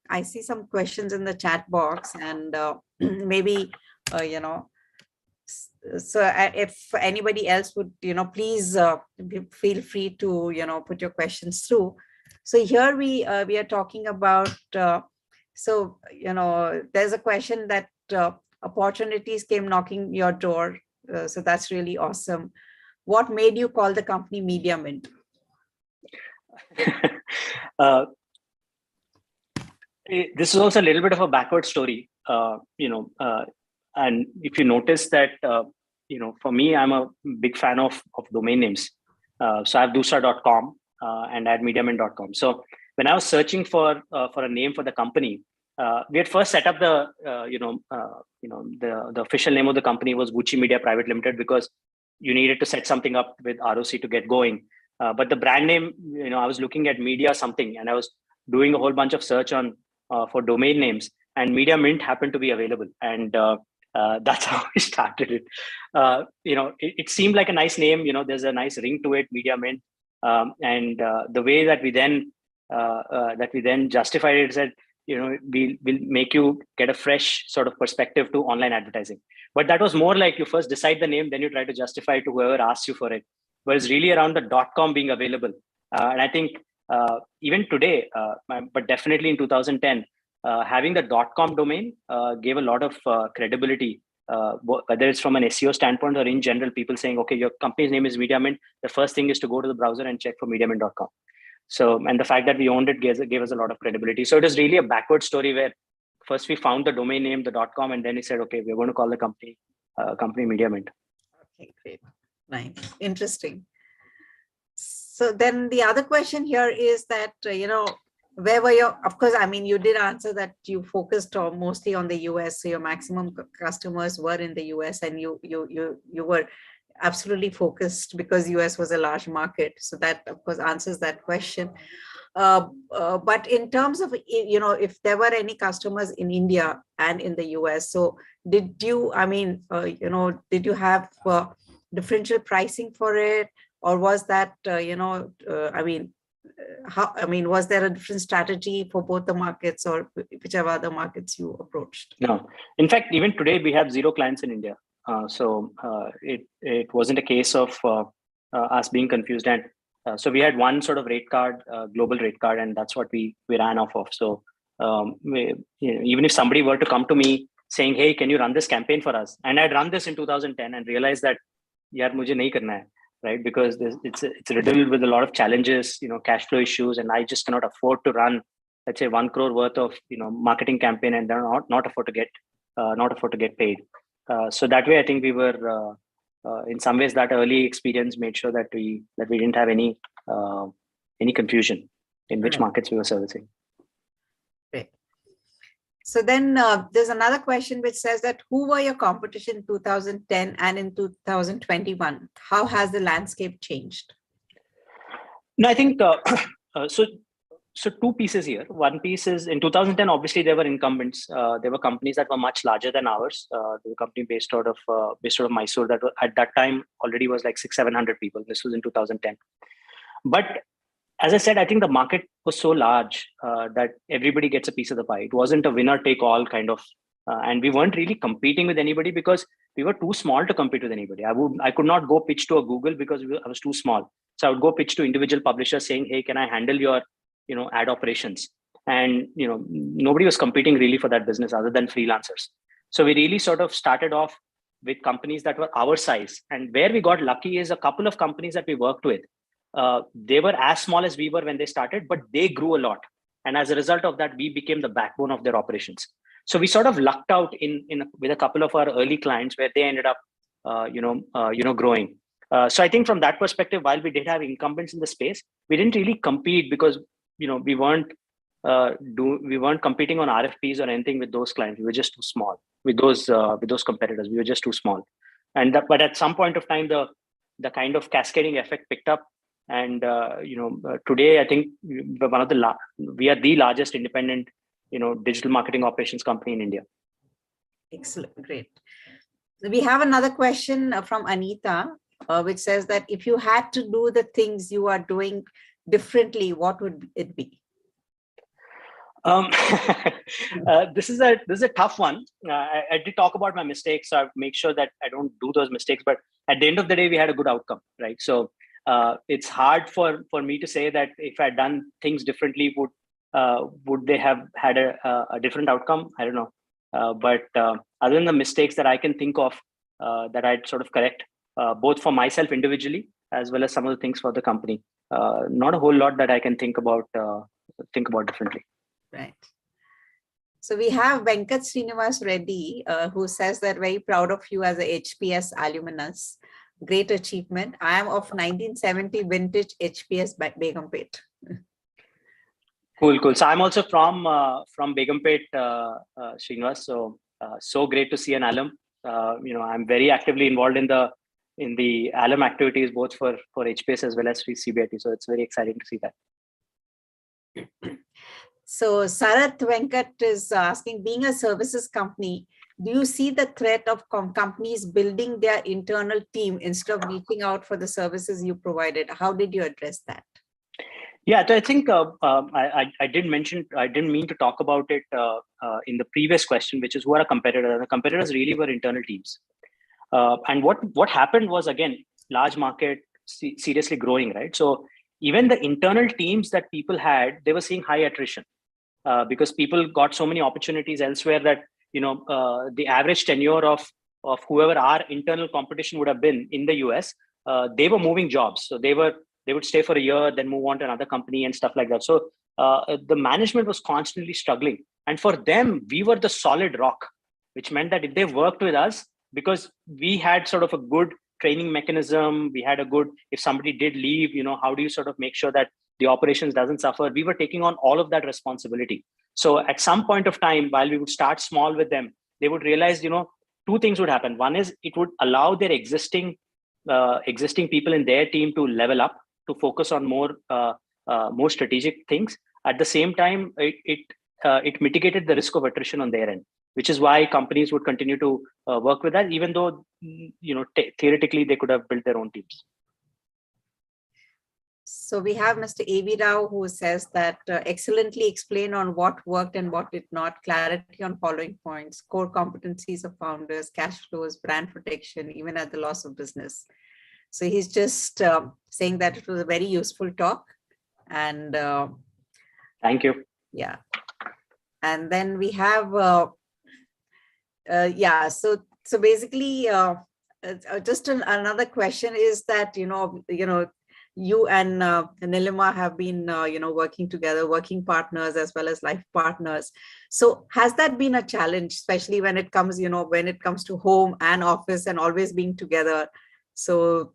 I see some questions in the chat box, and maybe, so if anybody else would, please feel free to, put your questions through. So here we are talking about, there's a question that opportunities came knocking your door. So that's really awesome. What made you call the company MediaMint? This is also a little bit of a backward story, and if you notice that, for me, I'm a big fan of domain names. So I have Doosra.com and I had MediaMint.com. So when I was searching for a name for the company, we had first set up the official name of the company was Vuchi Media Private Limited, because you needed to set something up with ROC to get going. But the brand name, I was looking at media something, and I was doing a whole bunch of search on for domain names, and MediaMint happened to be available, and that's how we started it. It seemed like a nice name. There's a nice ring to it, MediaMint, and the way that we then justified it is that we'll make you get a fresh sort of perspective to online advertising. But that was more like you first decide the name, then you try to justify it to whoever asks you for it. But it's really around the .com being available. And I think even today, but definitely in 2010, having the .com domain gave a lot of credibility, whether it's from an SEO standpoint or in general, people saying, okay, your company's name is MediaMint. The first thing is to go to the browser and check for MediaMint.com. So, and the fact that we owned it gave us a lot of credibility. So it was really a backward story where first we found the domain name, the .com, and then we said, okay, we're going to call the company MediaMint. Okay, great. Nice. Interesting. So then the other question here is that, where were your, of course, I mean, you did answer that you focused mostly on the US. So your maximum customers were in the US, and you were absolutely focused because US was a large market. So that, of course, answers that question. But in terms of, if there were any customers in India and in the US, so did you, did you have differential pricing for it? Or was that, was there a different strategy for both the markets, or whichever other markets you approached? No. In fact, even today, we have 0 clients in India. So it wasn't a case of us being confused. And so we had one sort of rate card, global rate card, and that's what we ran off of. So even if somebody were to come to me saying, hey, can you run this campaign for us? And I'd run this in 2010 and realized that, yaar, mujhe nahi karna hai, right? Because it's riddled with a lot of challenges, cash flow issues, and I just cannot afford to run, let's say, 1 crore worth of marketing campaign and then not afford to get paid. So that way, I think we were in some ways that early experience made sure that we didn't have any confusion in which markets we were servicing. Great. So then there's another question which says that who were your competition in 2010 and in 2021? How has the landscape changed? No, I think so. so two pieces here. One piece is in 2010, obviously there were incumbents. There were companies that were much larger than ours. There were a company based out of Mysore that at that time already was like 600-700 people. This was in 2010. But as I said, I think the market was so large that everybody gets a piece of the pie. It wasn't a winner take all kind of, and we weren't really competing with anybody because we were too small to compete with anybody. I could not go pitch to a Google because I was too small. So I would go pitch to individual publishers saying, "Hey, can I handle your, ad operations?" And nobody was competing really for that business other than freelancers. So we really sort of started off with companies that were our size, and where we got lucky is a couple of companies that we worked with. They were as small as we were when they started, but they grew a lot. And as a result of that, we became the backbone of their operations. So we sort of lucked out with a couple of our early clients where they ended up, growing. So I think from that perspective, while we did have incumbents in the space, we didn't really compete because, we weren't competing on RFPs or anything with those clients. We were just too small with those competitors. We were just too small. But at some point of time, the kind of cascading effect picked up. And today I think we are the largest independent digital marketing operations company in India. Excellent, great. We have another question from Anita, which says that if you had to do the things you are doing differently, what would it be? This is a tough one. I did talk about my mistakes, so I make sure that I don't do those mistakes. But at the end of the day, we had a good outcome, right? So it's hard for me to say that if I'd done things differently, would they have had a different outcome? I don't know. But other than the mistakes that I can think of that I'd sort of correct, both for myself individually as well as some of the things for the company, not a whole lot that I can think about differently. Right. So we have Venkat Srinivas Reddy, who says that very proud of you as a HPS alumnus. Great achievement. I am of 1970 vintage HPS by Begumpet. Cool. So I'm also from Begumpet, Srinivas. So great to see an alum. I'm very actively involved in the alum activities, both for HPS as well as for CBIT. So it's very exciting to see that. So Sarath Venkat is asking, being a services company, do you see the threat of companies building their internal team instead of reaching out for the services you provided? How did you address that? Yeah, so I think I didn't mean to talk about it in the previous question, which is who are a competitor. The competitors really were internal teams. And what happened was, again, large market, seriously growing, right? So even the internal teams that people had, they were seeing high attrition because people got so many opportunities elsewhere that, the average tenure of whoever our internal competition would have been in the US, they were moving jobs. So they would stay for a year, then move on to another company and stuff like that. So the management was constantly struggling. And for them, we were the solid rock, which meant that if they worked with us, because we had sort of a good training mechanism, we had if somebody did leave, how do you sort of make sure that the operations doesn't suffer? We were taking on all of that responsibility. So at some point of time, while we would start small with them, they would realize, two things would happen. One is it would allow their existing people in their team to level up, to focus on more strategic things. At the same time, it mitigated the risk of attrition on their end, which is why companies would continue to work with us, even though theoretically they could have built their own teams. So we have Mr. A.V. Rao, who says that excellently explain on what worked and what did not, clarity on following points, core competencies of founders, cash flows, brand protection, even at the loss of business. So he's just saying that it was a very useful talk. And thank you. Yeah. And then we have, so basically, just another question is that, you and Nilima have been, working together, working partners as well as life partners. So has that been a challenge, especially when it comes, to home and office and always being together? So,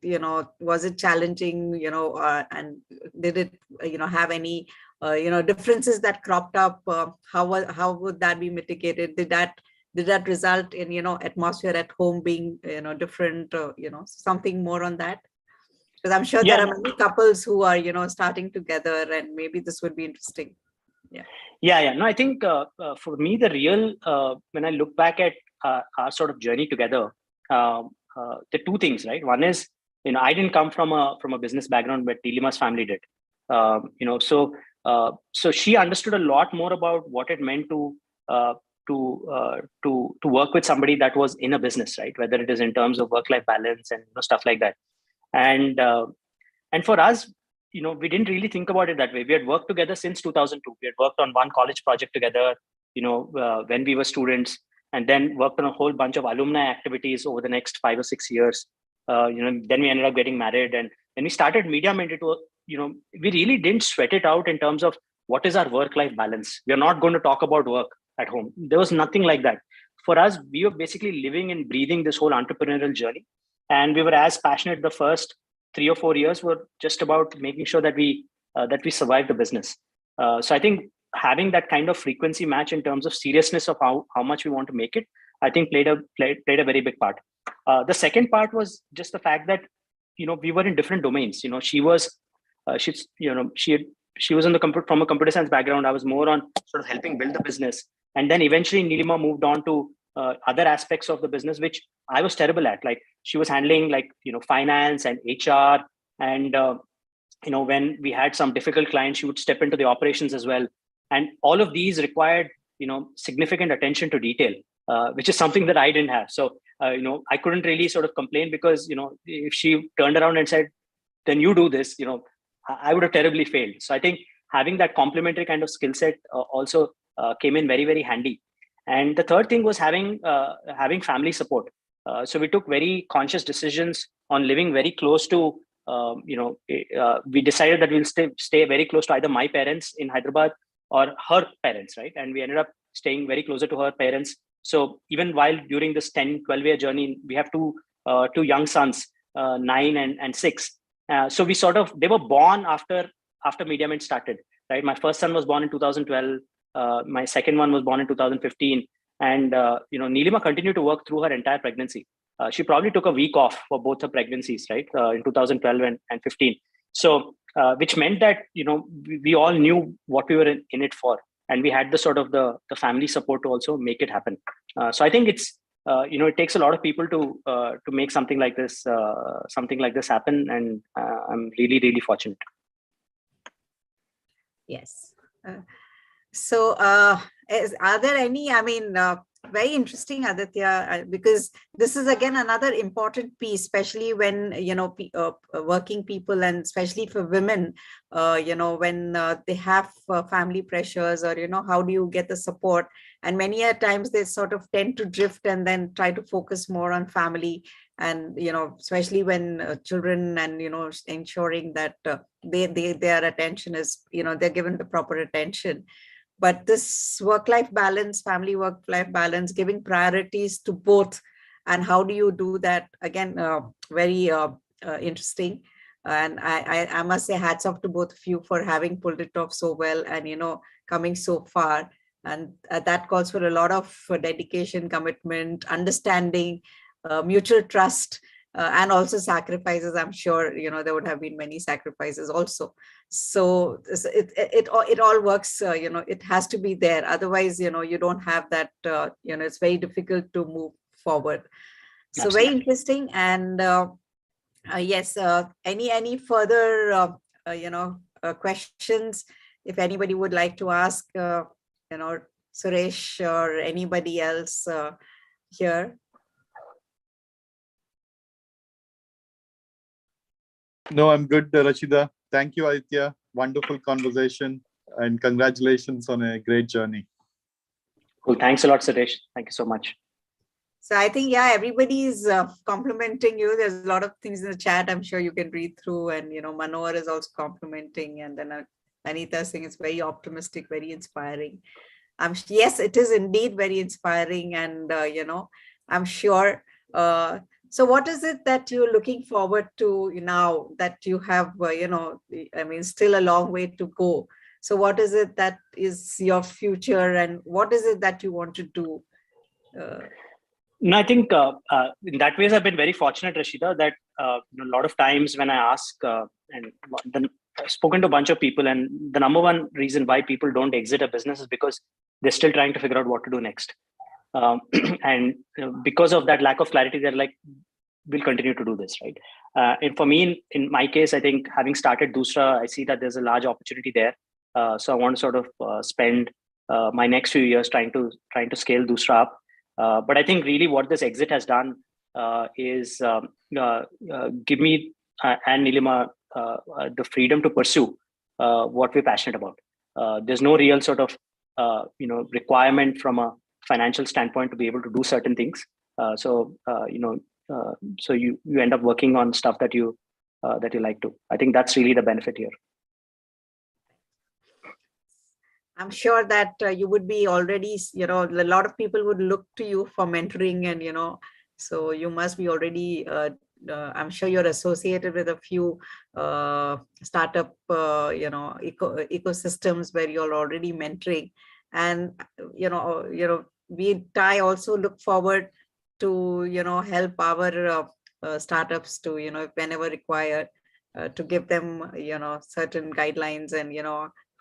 was it challenging, and did it, have any, differences that cropped up? How would that be mitigated? Did that result in, atmosphere at home being, different, something more on that? Because I'm sure there are many couples who are, starting together, and maybe this would be interesting. Yeah. No, I think for me, the real, when I look back at our sort of journey together, the two things, right? One is, I didn't come from a business background, but Nilima's family did. So she understood a lot more about what it meant to work with somebody that was in a business, right? Whether it is in terms of work-life balance and stuff like that. And for us, we didn't really think about it that way. We had worked together since 2002. We had worked on one college project together, when we were students, and then worked on a whole bunch of alumni activities over the next 5 or 6 years. Then we ended up getting married, and when we started Media Mint, we really didn't sweat it out in terms of what is our work-life balance. We are not going to talk about work at home. There was nothing like that. For us, we were basically living and breathing this whole entrepreneurial journey, and we were as passionate the first 3 or 4 years were just about making sure that we survive the business. So I think having that kind of frequency match in terms of seriousness of how much we want to make it, I think played a very big part. The second part was just the fact that we were in different domains. She was she was from a computer science background. I was more on sort of helping build the business, and then eventually Nilima moved on to other aspects of the business, which I was terrible at. Like she was handling finance and HR, and when we had some difficult clients, she would step into the operations as well. And all of these required significant attention to detail, which is something that I didn't have. So I couldn't really sort of complain, because if she turned around and said, "Then you do this," I would have terribly failed. So I think having that complementary kind of skill set also came in very, very handy. And the third thing was having family support. So we took very conscious decisions on living very close to, we decided that we'll stay very close to either my parents in Hyderabad or her parents, right? And we ended up staying very closer to her parents. So even while during this 10, 12-year journey, we have two young sons, 9 and 6. So they were born after Media Mint started, right? My first son was born in 2012. My second one was born in 2015. And, Nilima continued to work through her entire pregnancy. She probably took a week off for both her pregnancies, right? In 2012 and 15. So, which meant that, we all knew what we were in it for. And we had the sort of the family support to also make it happen. So I think it's, it takes a lot of people to make something like this happen. And I'm really, really fortunate. Yes. So are there any, very interesting, Aditya, because this is again another important piece, especially when, working people, and especially for women, when they have family pressures, or, how do you get the support? And many a times they sort of tend to drift and then try to focus more on family. And, especially when children, and, ensuring that their attention is, they're given the proper attention. But this work-life balance, family work-life balance, giving priorities to both, and how do you do that? Again, very interesting. And I must say hats off to both of you for having pulled it off so well, and, coming so far. And that calls for a lot of dedication, commitment, understanding, mutual trust, and also sacrifices. I'm sure, there would have been many sacrifices also. So it all works, it has to be there. Otherwise, you don't have that, it's very difficult to move forward. So Absolutely. Very interesting. And yes, any further, questions, if anybody would like to ask, Suresh or anybody else here. No, I'm good, Rashida. Thank you, Aditya. Wonderful conversation, and congratulations on a great journey. Cool. Thanks a lot, Suresh. Thank you so much. So I think, everybody is complimenting you. There's a lot of things in the chat I'm sure you can read through, and, Manohar is also complimenting, and then Anita saying it's very optimistic, very inspiring. Yes, it is indeed very inspiring, and, I'm sure. So what is it that you're looking forward to now that you have, still a long way to go? So what is it that is your future, and what is it that you want to do? No, I think in that ways I've been very fortunate, Rashida, that a lot of times when I ask and then I've spoken to a bunch of people, and the number one reason why people don't exit a business is because they're still trying to figure out what to do next. And because of that lack of clarity, they're like, we'll continue to do this, right? And for me, in my case, I think having started Doosra, I see that there's a large opportunity there. So I want to sort of spend my next few years trying to scale Doosra up. But I think really what this exit has done is give me and Nilima the freedom to pursue what we're passionate about. There's no real sort of requirement from a financial standpoint to be able to do certain things. So you end up working on stuff that you like to. I think that's really the benefit here. I'm sure that you would be already, a lot of people would look to you for mentoring, and so you must be already. I'm sure you're associated with a few startup, ecosystems where you're already mentoring, and I also look forward to help our startups to whenever required to give them certain guidelines, and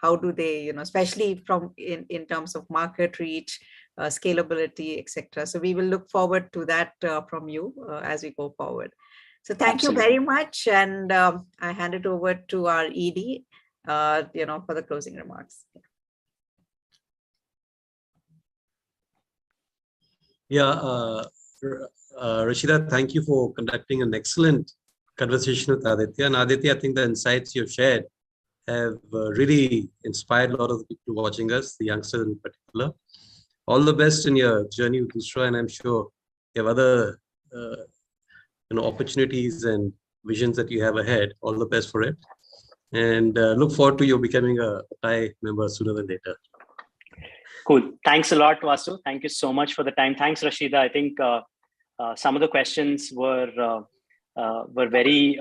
how do they especially from in terms of market reach, scalability, etc. So we will look forward to that from you as we go forward. So thank you very much, and I hand it over to our ED for the closing remarks. Yeah, Rashida, thank you for conducting an excellent conversation with Aditya. And Aditya, I think the insights you've shared have really inspired a lot of the people watching us, the youngsters in particular. All the best in your journey with Doosra, and I'm sure you have other opportunities and visions that you have ahead. All the best for it, and look forward to you becoming a TIE member sooner than later. Cool. Thanks a lot, Vasu. Thank you so much for the time. Thanks, Rashida. I think some of the questions were very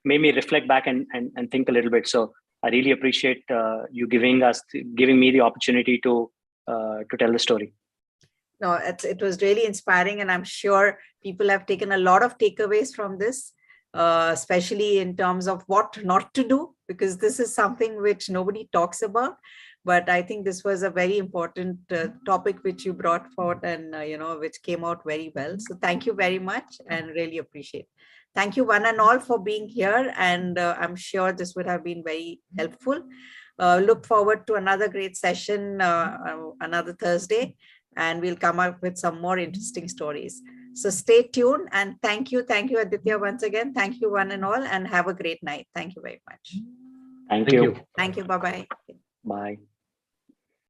made me reflect back and think a little bit. So I really appreciate you giving me the opportunity to tell the story. No, it was really inspiring, and I'm sure people have taken a lot of takeaways from this, especially in terms of what not to do, because this is something which nobody talks about. But I think this was a very important topic which you brought forward, and which came out very well. So thank you very much, and really appreciate. Thank you one and all for being here, and I'm sure this would have been very helpful. Look forward to another great session, another Thursday, and we'll come up with some more interesting stories. So stay tuned, and thank you Aditya once again. Thank you one and all, and have a great night. Thank you very much. Thank you. Thank you. Bye-bye. Bye.